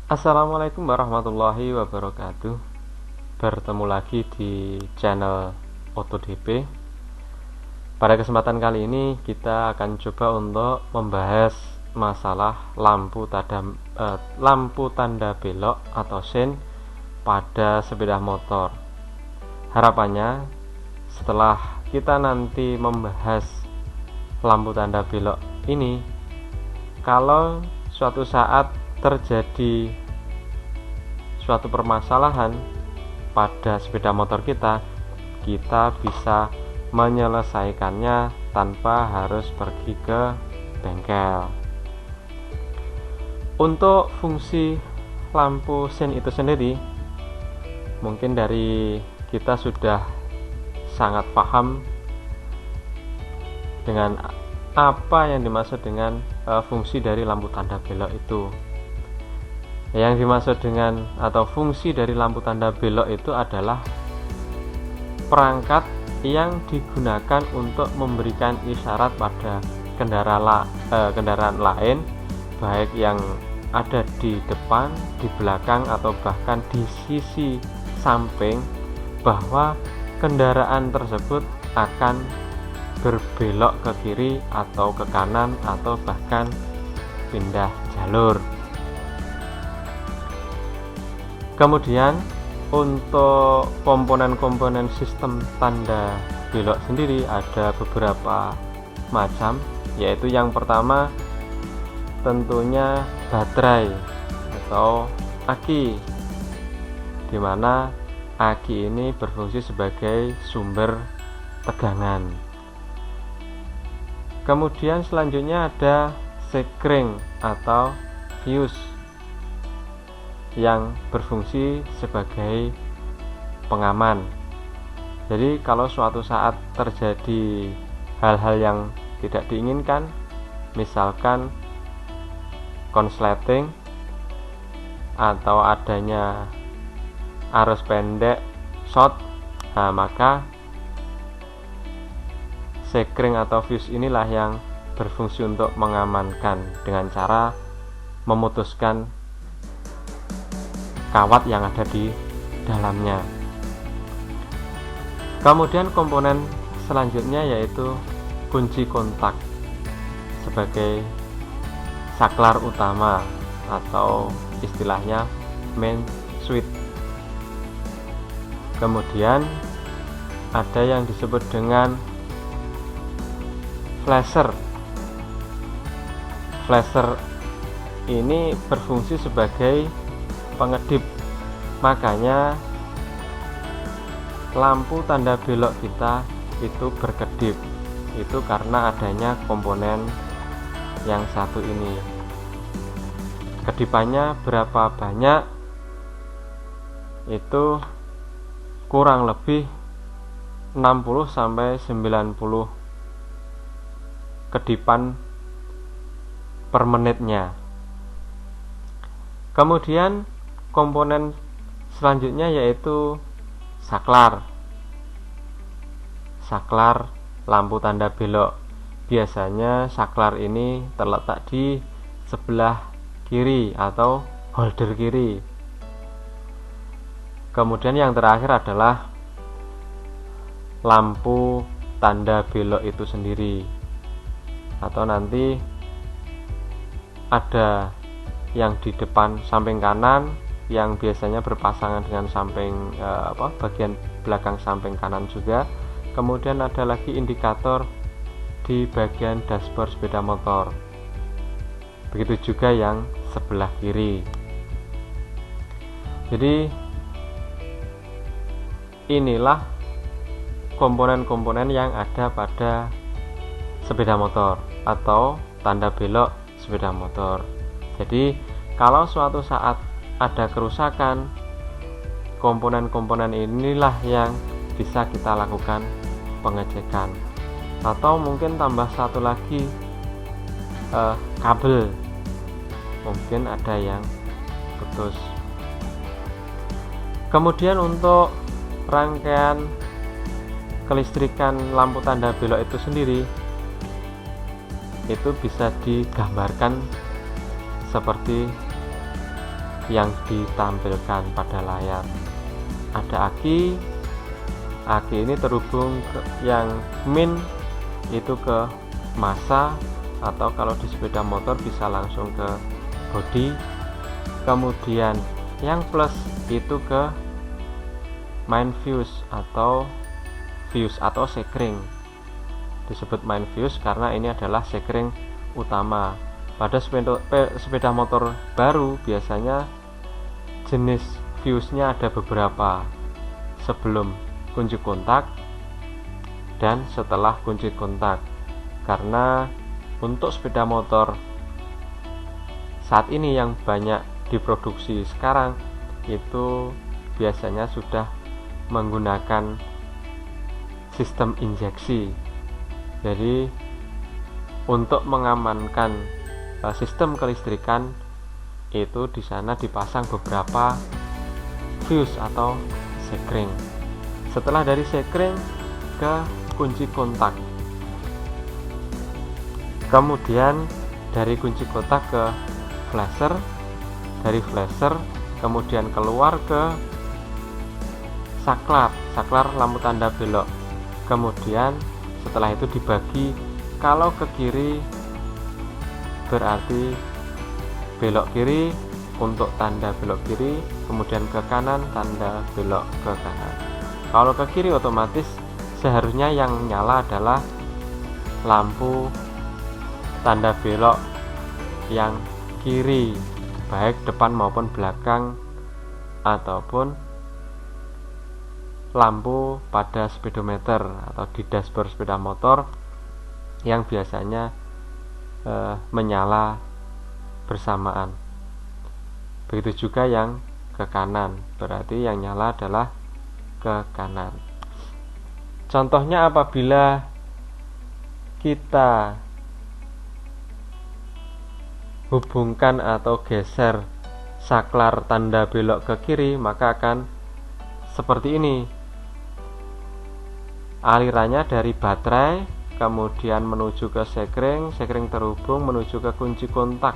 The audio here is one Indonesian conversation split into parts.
Assalamualaikum warahmatullahi wabarakatuh. Bertemu lagi di channel OtoDP. Pada kesempatan kali ini kita akan coba untuk membahas masalah lampu tanda belok atau sein pada sepeda motor. Harapannya setelah kita nanti membahas lampu tanda belok ini, kalau suatu saat terjadi suatu permasalahan pada sepeda motor kita bisa menyelesaikannya tanpa harus pergi ke bengkel. Untuk fungsi lampu sein itu sendiri, mungkin dari kita sudah sangat paham dengan apa yang dimaksud dengan fungsi dari lampu tanda belok itu. Yang dimaksud dengan atau fungsi dari lampu tanda belok itu adalah perangkat yang digunakan untuk memberikan isyarat pada kendaraan lain, baik yang ada di depan, di belakang, atau bahkan di sisi samping, bahwa kendaraan tersebut akan berbelok ke kiri atau ke kanan atau bahkan pindah jalur. Kemudian untuk komponen-komponen sistem tanda belok sendiri ada beberapa macam, yaitu yang pertama tentunya baterai atau aki, dimana aki ini berfungsi sebagai sumber tegangan. Kemudian selanjutnya ada sekring atau fuse yang berfungsi sebagai pengaman. Jadi kalau suatu saat terjadi hal-hal yang tidak diinginkan, misalkan konsleting atau adanya arus pendek short, maka sekring atau fuse inilah yang berfungsi untuk mengamankan dengan cara memutuskan kawat yang ada di dalamnya. Kemudian komponen selanjutnya yaitu kunci kontak sebagai saklar utama atau istilahnya main switch. Kemudian ada yang disebut dengan flasher. Flasher ini berfungsi sebagai pengedip, makanya lampu tanda belok kita itu berkedip, itu karena adanya komponen yang satu ini. Kedipannya berapa banyak? Itu kurang lebih 60-90 kedipan per menitnya. Kemudian komponen selanjutnya yaitu saklar lampu tanda belok. Biasanya saklar ini terletak di sebelah kiri atau holder kiri. Kemudian yang terakhir adalah lampu tanda belok itu sendiri, atau nanti ada yang di depan samping kanan yang biasanya berpasangan dengan samping bagian belakang samping kanan juga. Kemudian ada lagi indikator di bagian dashboard sepeda motor, begitu juga yang sebelah kiri. Jadi inilah komponen-komponen yang ada pada sepeda motor atau tanda belok sepeda motor. Jadi kalau suatu saat ada kerusakan, komponen-komponen inilah yang bisa kita lakukan pengecekan. Atau mungkin tambah satu lagi, kabel, mungkin ada yang putus. Kemudian untuk rangkaian kelistrikan lampu tanda belok itu sendiri, itu bisa digambarkan seperti yang ditampilkan pada layar. Ada aki ini terhubung ke yang min itu ke massa, atau kalau di sepeda motor bisa langsung ke bodi. Kemudian yang plus itu ke main fuse atau sekring. Disebut main fuse karena ini adalah sekring utama. Pada sepeda motor baru biasanya jenis fuse-nya ada beberapa, sebelum kunci kontak dan setelah kunci kontak. Karena untuk sepeda motor saat ini yang banyak diproduksi sekarang itu biasanya sudah menggunakan sistem injeksi. Jadi untuk mengamankan sistem kelistrikan itu di sana dipasang beberapa fuse atau sekring. Setelah dari sekring ke kunci kontak, kemudian dari kunci kontak ke flasher, dari flasher kemudian keluar ke saklar lampu tanda belok. Kemudian setelah itu dibagi, kalau ke kiri berarti belok kiri untuk tanda belok kiri, kemudian ke kanan tanda belok ke kanan. Kalau ke kiri otomatis seharusnya yang nyala adalah lampu tanda belok yang kiri, baik depan maupun belakang, ataupun lampu pada speedometer atau di dashboard sepeda motor yang biasanya menyala bersamaan. Begitu juga yang ke kanan, berarti yang nyala adalah ke kanan. Contohnya apabila kita hubungkan atau geser saklar tanda belok ke kiri, maka akan seperti ini. Alirannya dari baterai kemudian menuju ke sekring terhubung menuju ke kunci kontak.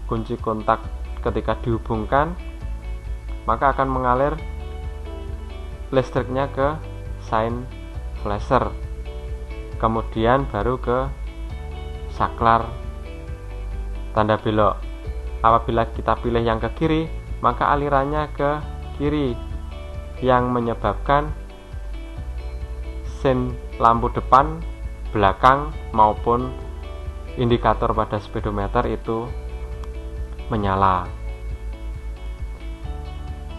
Kunci kontak ketika dihubungkan maka akan mengalir listriknya ke sign flasher, kemudian baru ke saklar tanda belok. Apabila kita pilih yang ke kiri, maka alirannya ke kiri, yang menyebabkan sein lampu depan, belakang maupun indikator pada speedometer itu menyala.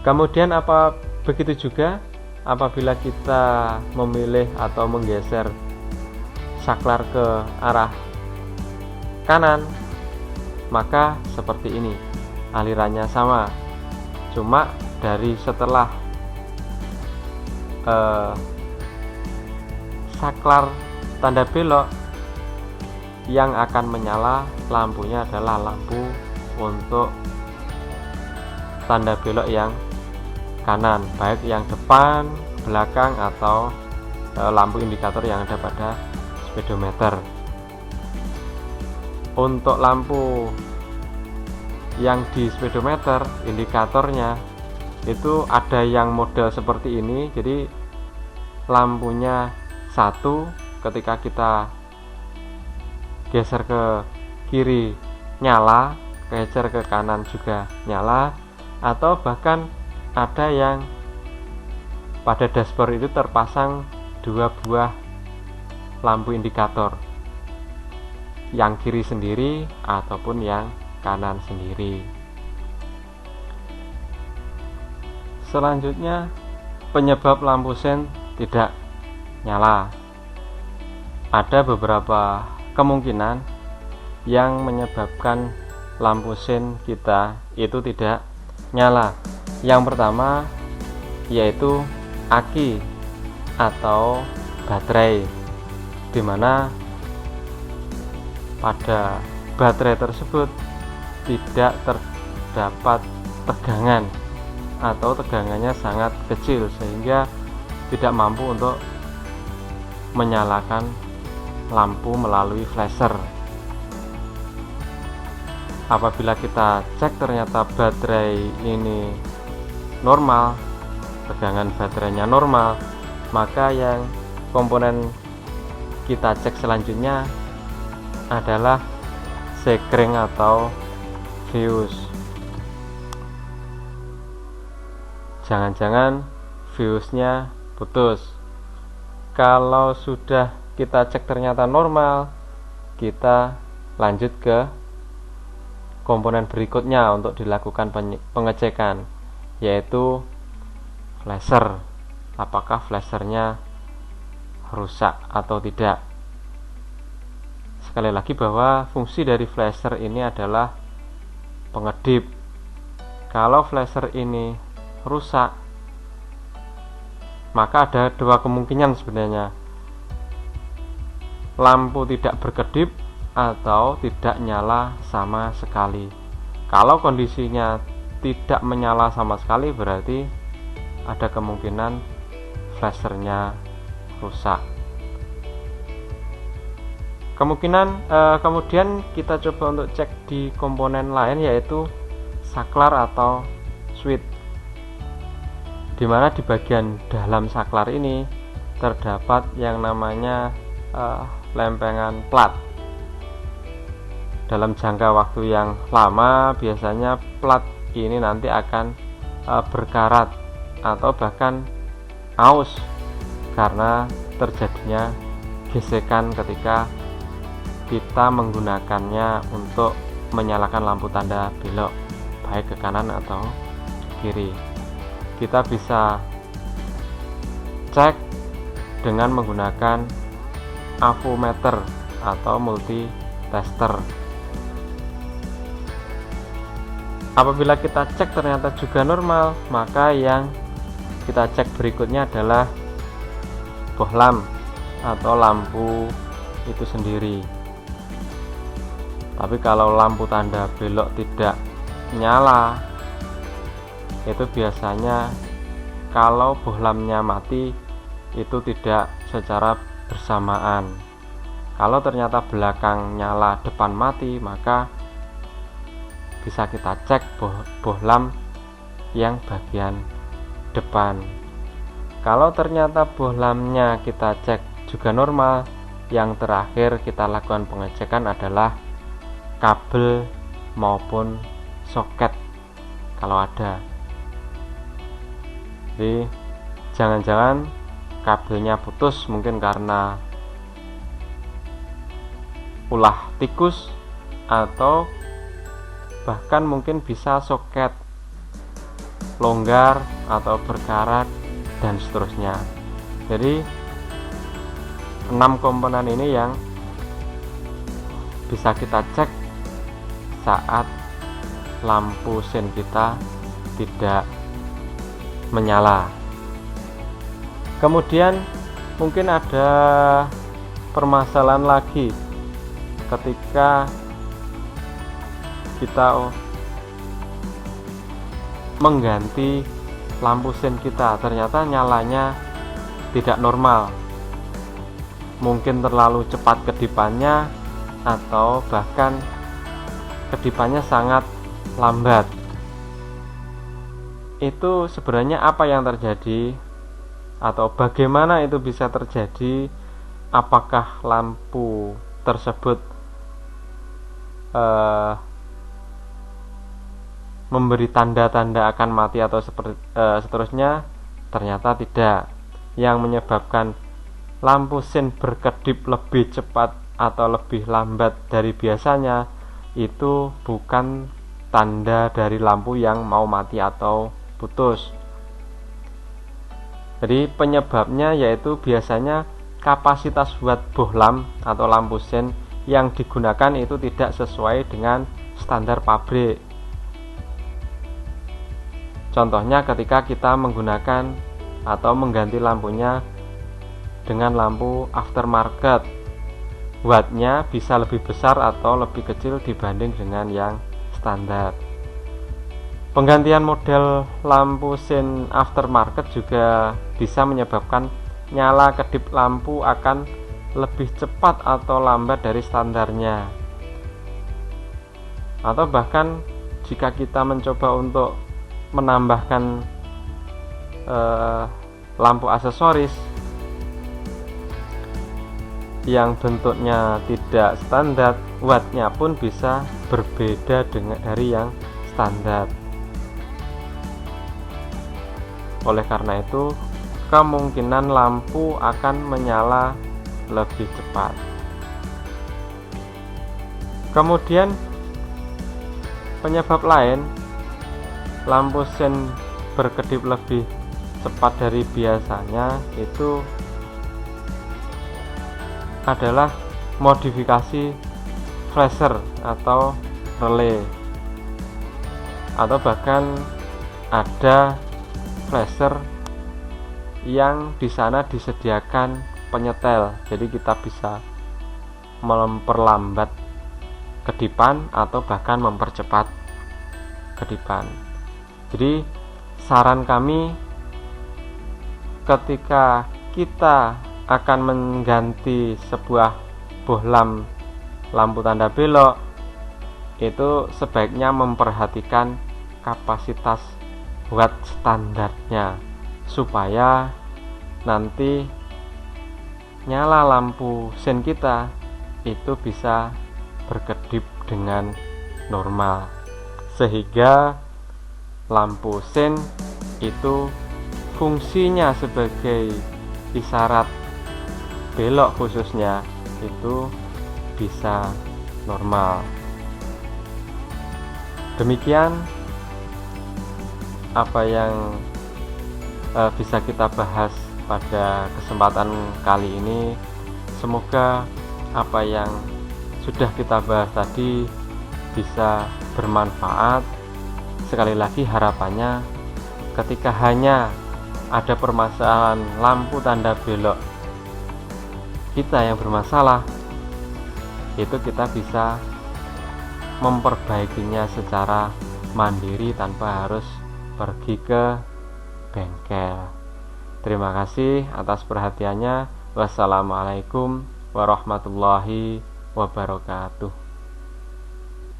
Kemudian begitu juga apabila kita memilih atau menggeser saklar ke arah kanan, maka seperti ini, alirannya sama, cuma dari setelah saklar tanda belok yang akan menyala lampunya adalah lampu untuk tanda belok yang kanan, baik yang depan, belakang, atau lampu indikator yang ada pada speedometer. Untuk lampu yang di speedometer, indikatornya itu ada yang model seperti ini. Jadi lampunya satu, ketika kita geser ke kiri nyala, geser ke kanan juga nyala, atau bahkan ada yang pada dashboard itu terpasang dua buah lampu indikator, yang kiri sendiri ataupun yang kanan sendiri. Selanjutnya, penyebab lampu sein tidak nyala. Ada beberapa kemungkinan yang menyebabkan lampu sein kita itu tidak nyala. Yang pertama yaitu aki atau baterai, dimana pada baterai tersebut tidak terdapat tegangan atau tegangannya sangat kecil sehingga tidak mampu untuk menyalakan lampu melalui flasher. Apabila kita cek ternyata baterai ini normal, tegangan baterainya normal, maka yang komponen kita cek selanjutnya adalah sekring atau fuse. Jangan-jangan fuse-nya putus. Kalau sudah kita cek ternyata normal, kita lanjut ke komponen berikutnya untuk dilakukan pengecekan, yaitu flasher. Apakah flashernya rusak atau tidak? Sekali lagi bahwa fungsi dari flasher ini adalah pengedip. Kalau flasher ini rusak, maka ada dua kemungkinan sebenarnya: lampu tidak berkedip atau tidak nyala sama sekali. Kalau kondisinya tidak menyala sama sekali, berarti ada kemungkinan flashernya rusak. Kemudian kita coba untuk cek di komponen lain, yaitu saklar atau switch, dimana di bagian dalam saklar ini terdapat yang namanya lempengan plat. Dalam jangka waktu yang lama, biasanya plat ini nanti akan berkarat atau bahkan aus karena terjadinya gesekan ketika kita menggunakannya untuk menyalakan lampu tanda belok, baik ke kanan atau kiri. Kita bisa cek dengan menggunakan avometer atau multitester. Apabila kita cek ternyata juga normal, maka yang kita cek berikutnya adalah bohlam atau lampu itu sendiri. Tapi kalau lampu tanda belok tidak nyala, itu biasanya kalau bohlamnya mati itu tidak secara bersamaan. Kalau ternyata belakang nyala depan mati, maka bisa kita cek bohlam yang bagian depan. Kalau ternyata bohlamnya kita cek juga normal, yang terakhir kita lakukan pengecekan adalah kabel maupun soket kalau ada. Jadi jangan-jangan kabelnya putus mungkin karena ulah tikus, atau bahkan mungkin bisa soket longgar atau berkarat dan seterusnya. Jadi 6 komponen ini yang bisa kita cek saat lampu sen kita tidak menyala. Kemudian mungkin ada permasalahan lagi ketika kita mengganti lampu sen kita, ternyata nyalanya tidak normal, mungkin terlalu cepat kedipannya atau bahkan kedipannya sangat lambat. Itu sebenarnya apa yang terjadi atau bagaimana itu bisa terjadi? Apakah lampu tersebut memberi tanda-tanda akan mati atau seterusnya? Ternyata tidak. Yang menyebabkan lampu sen berkedip lebih cepat atau lebih lambat dari biasanya itu bukan tanda dari lampu yang mau mati atau putus. Jadi penyebabnya yaitu biasanya kapasitas watt bohlam atau lampu sen yang digunakan itu tidak sesuai dengan standar pabrik. Contohnya ketika kita menggunakan atau mengganti lampunya dengan lampu aftermarket, wattnya bisa lebih besar atau lebih kecil dibanding dengan yang standar. Penggantian model lampu sen aftermarket juga bisa menyebabkan nyala kedip lampu akan lebih cepat atau lambat dari standarnya. atau bahkan jika kita mencoba untuk menambahkan lampu aksesoris yang bentuknya tidak standar, wattnya pun bisa berbeda dari yang standar. Oleh karena itu, kemungkinan lampu akan menyala lebih cepat. Kemudian penyebab lain lampu sen berkedip lebih cepat dari biasanya itu adalah modifikasi flasher atau relay, atau bahkan ada flasher yang di sana disediakan penyetel, jadi kita bisa memperlambat kedipan atau bahkan mempercepat kedipan. Jadi saran kami, ketika kita akan mengganti sebuah bohlam lampu tanda belok, itu sebaiknya memperhatikan kapasitas watt standarnya, supaya nanti nyala lampu sen kita itu bisa berkedip dengan normal, sehingga lampu sen itu fungsinya sebagai isyarat belok khususnya itu bisa normal. Demikian apa yang bisa kita bahas pada kesempatan kali ini. Semoga apa yang sudah kita bahas tadi bisa bermanfaat. Sekali lagi harapannya, ketika hanya ada permasalahan lampu tanda belok kita yang bermasalah, itu kita bisa memperbaikinya secara mandiri tanpa harus pergi ke bengkel. Terima kasih atas perhatiannya. Wassalamualaikum warahmatullahi wabarakatuh.